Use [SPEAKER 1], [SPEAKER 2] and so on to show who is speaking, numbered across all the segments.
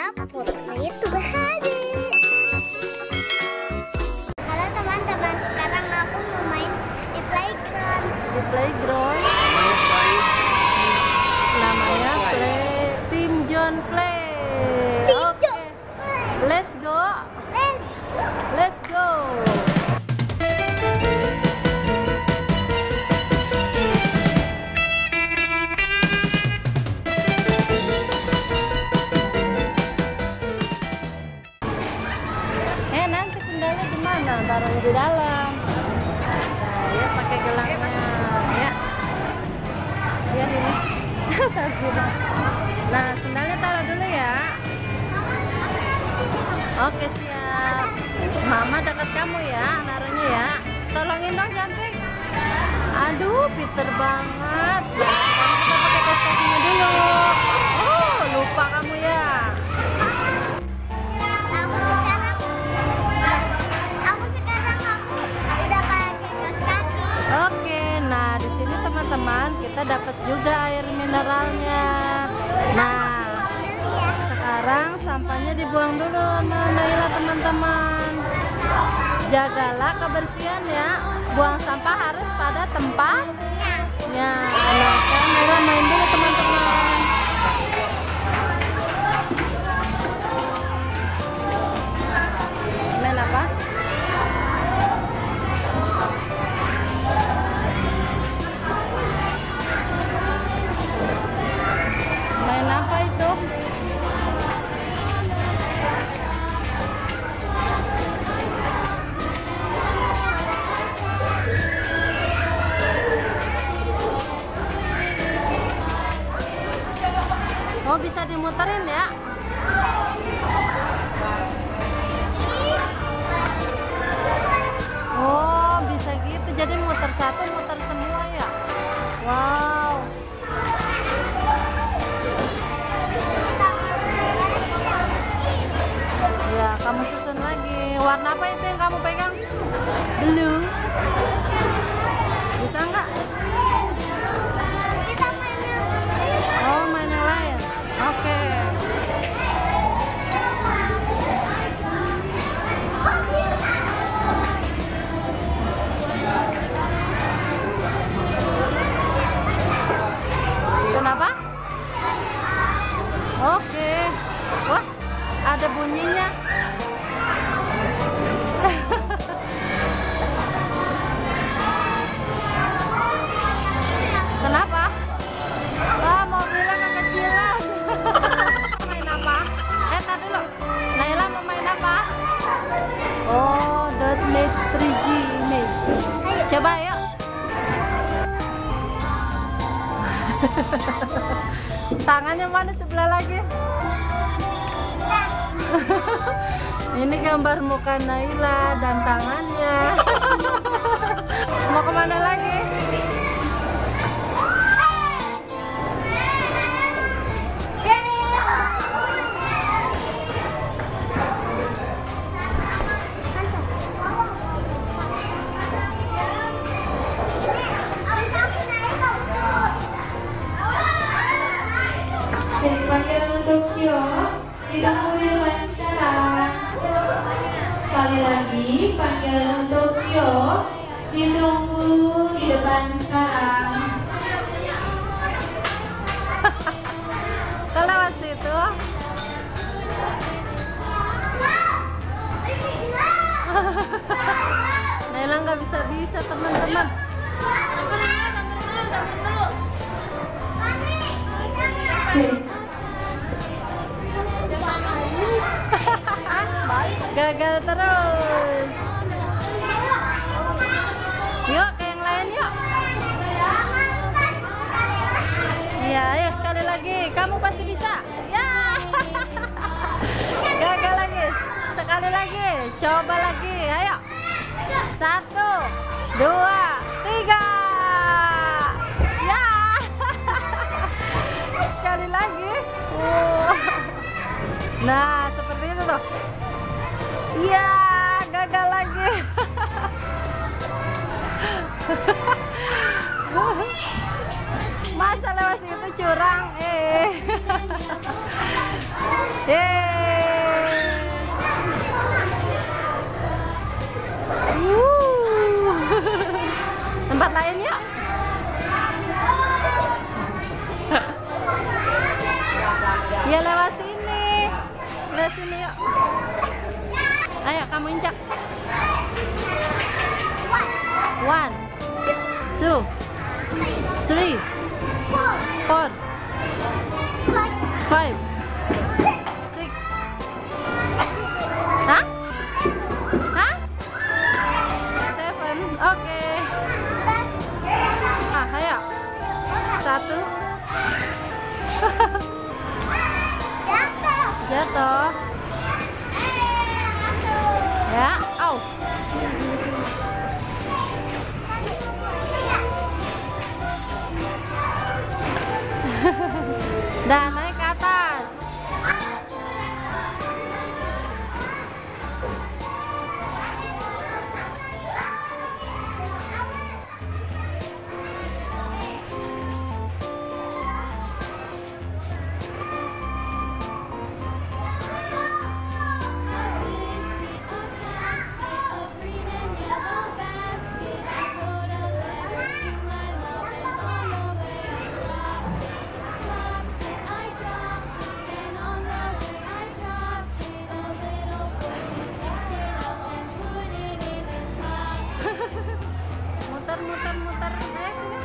[SPEAKER 1] saya Putri Tuhari. Halo teman-teman, sekarang aku mau main di playground.
[SPEAKER 2] Di playground namanya Tim John Play. Oke, let's go. Let's go. Nanti sendalnya gimana? Taruh di dalam. Nah, ya pakai gelangnya ya. Biar ini. Nah, sendalnya taruh dulu ya. Oke, siap. Mama dekat kamu ya, naruhnya ya. Tolongin dong cantik. Aduh, pinter banget. Ya, sekarang kita pakai kaos kakinya dulu. Oh, lupa kamu ya. Oke, nah di sini teman-teman kita dapat juga air mineralnya. Nah, sekarang sampahnya dibuang dulu sama Naila teman-teman. Jagalah kebersihan ya. Buang sampah harus pada tempatnya. Nah, sekarang Naila main dulu teman-teman. Main apa? Main apa itu? Oh, bisa dimuterin ya? Oh, bisa gitu. Jadi muter satu, muter semua ya? Wow. Ya, kamu susun lagi. Warna apa itu yang kamu pegang? Blue. Bisa nggak? Oh, main yang lain. Oke. Kenapa? Oke. Wah, ada bunyinya. Kenapa? Wah, mobilnya kekecilan. Main apa? Tar dulu. Naila mau main apa? Oh, Dot Mate 3G ini. Coba yuk. Tangannya mana sebelah lagi? Ini gambar muka Naila dan tangannya. Mau kemana lagi?
[SPEAKER 3] Panggilan untuk Sio ditunggu di depan sekarang. Sekali lagi panggilan untuk Sio ditunggu di depan sekarang.
[SPEAKER 2] Kalau lewat situ. Naila nggak bisa teman-teman. Gagal terus. Yuk ke yang lain yuk. Iya, ayo sekali lagi. Kamu pasti bisa. Ya. Gagal lagi. Sekali lagi. Coba lagi. Ayo. 1, 2, 3. Ya. Sekali lagi. Nah, seperti itu tuh. Iya, gagal lagi. Masa lewat situ curang? Yeay. 4, 5, 6. Hah? Hah? 7. Oke. Ayo. 1. Jatuh. Ya, au. Dan naik ke atas. Muter. Ayo sini.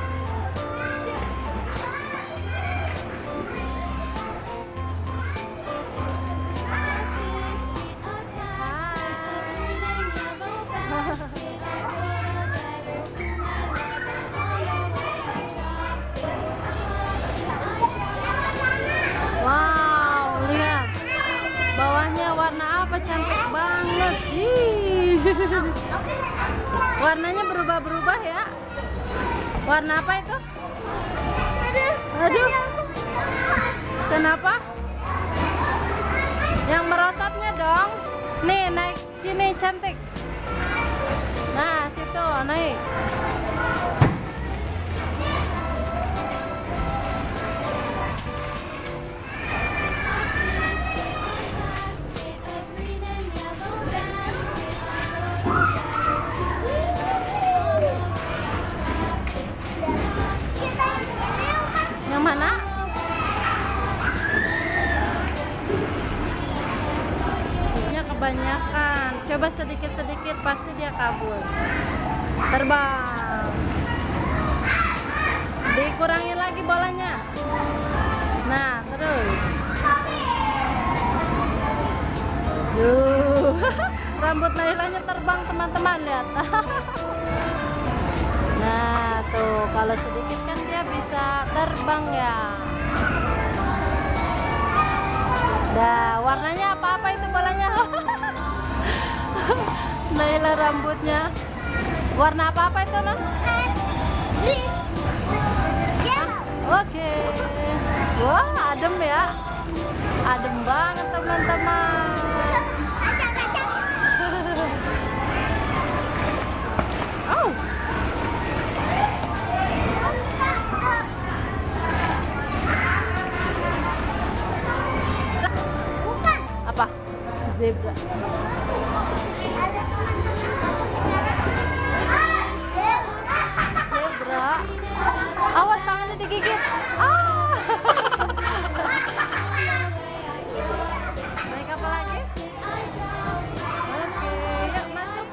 [SPEAKER 2] Wow, lihat. Bawahnya warna apa, cantik banget. Ih. Warnanya berubah-berubah ya. Warna apa itu? Aduh. Kenapa? Yang merosotnya dong. Nih, naik sini cantik. Nah, situ naik. Yang mana? Ini kebanyakan. Coba sedikit-sedikit, pasti dia kabur. Terbang. Dikurangi lagi bolanya. Nah, terus. Rambut Nailanya terbang, teman-teman, lihat. Nah, tuh kalau sedikit kan dia bisa terbang ya. Nah, warnanya apa-apa itu bolanya? Naila rambutnya warna apa-apa itu, non? Oke. Wah, adem ya. Adem banget, teman-teman. Oh. Apa? Zebra. Zebra. Awas tangannya digigit. Ah. Naik apa lagi? Oke, yuk masuk.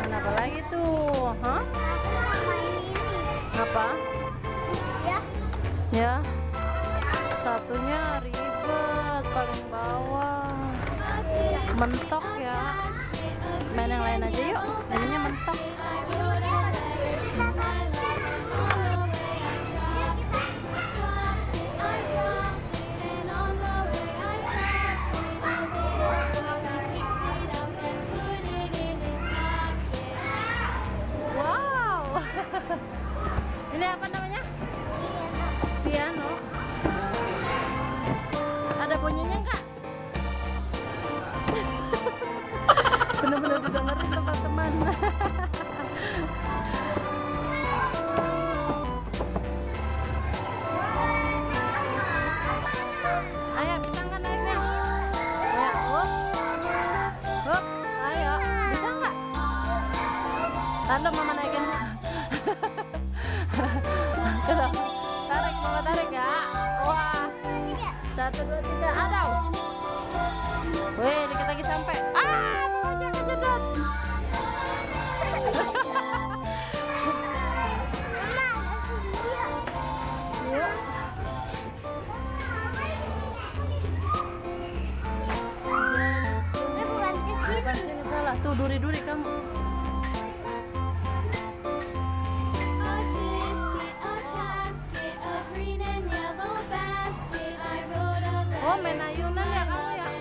[SPEAKER 2] Apa lagi tuh? Hah? Apa? Ya. Satunya ribet, paling bawah. Mentok ya. Main yang lain aja yuk. Ininya mentok. Ini apa namanya? Piano. Ada bunyinya nggak? Bener-bener didengerin teman-teman. Ayo, bisa nggak naiknya? Ya, up. Ayo, bisa nggak? Tanda mama naikin. Tuh, tarik, mama tarik ya. Wah, 1, 2, 3, adau. Wih, dikit lagi sampai. Jangan jedot. Yuk. Bukan sini salah. Tuh duri-duri kamu. Oh, main ayunan ya kamu ya?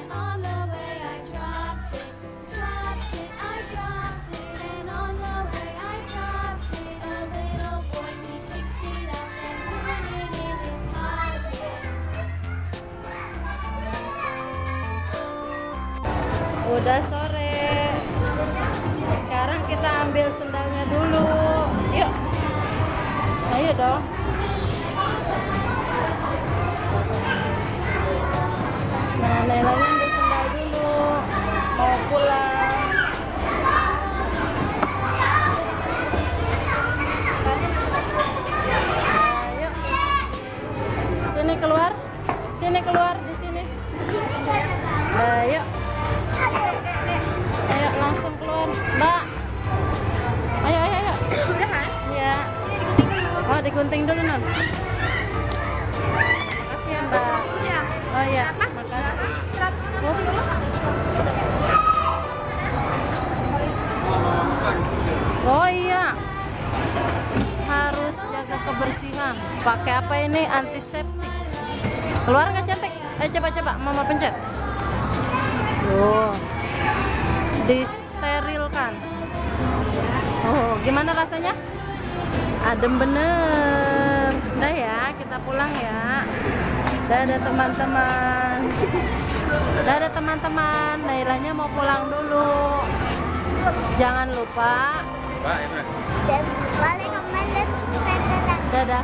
[SPEAKER 2] Udah sore. Sekarang kita ambil sendalnya dulu. Yuk. Ayo dong. Nah, Nailanya ambil sendal dulu. Mau pulang. Ayo. Sini keluar. Sini keluar di sini. Ayo. Ayo langsung keluar, Mbak. Ayo. Udah kan? Iya. Oh, digunting dulu, Non. Makasih ya, Mbak. Iya. Oh iya, makasih. Oh iya. Harus jaga kebersihan. Pakai apa ini? Antiseptik. Keluar nggak cantik? Coba Mama pencet. Tuh. Disterilkan. Oh, gimana rasanya? Adem bener. Udah ya, kita pulang ya. Dadah teman-teman. Dadah teman-teman. Nailanya mau pulang dulu. Jangan lupa.
[SPEAKER 1] Dan boleh komen dan subscribe.
[SPEAKER 2] Dadah. Dadah.